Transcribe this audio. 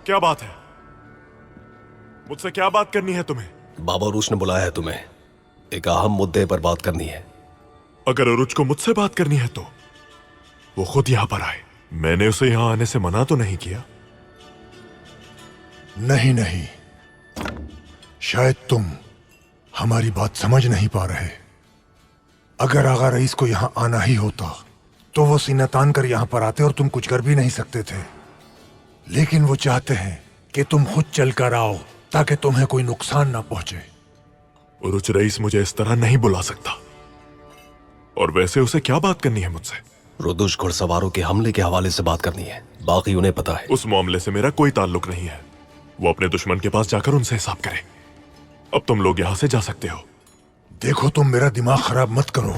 क्या बात है? मुझसे क्या बात करनी है तुम्हें? बाबरोस ने बुलाया है तुम्हें, एक अहम मुद्दे पर बात करनी है। अगर ओरुच को मुझसे बात करनी है तो वो खुद यहां पर आए। मैंने उसे यहां आने से मना तो नहीं किया। नहीं नहीं, शायद तुम हमारी बात समझ नहीं पा रहे। अगर आगा रईस को यहां आना ही होता तो वो सीना तान कर यहां पर आते और तुम कुछ कर भी नहीं सकते थे। लेकिन वो चाहते हैं कि तुम खुद चलकर आओ ताकि तुम्हें कोई नुकसान ना पहुंचे। ओरुच रईस मुझे इस तरह नहीं बुला सकता। और वैसे उसे क्या बात करनी है मुझसे? रुदुश घुड़सवारों के हमले के हवाले से बात करनी है, बाकी उन्हें पता है। उस मामले से मेरा कोई ताल्लुक नहीं है। वो अपने दुश्मन के पास जाकर उनसे हिसाब करे। अब तुम लोग यहां से जा सकते हो। देखो, तुम मेरा दिमाग खराब मत करो।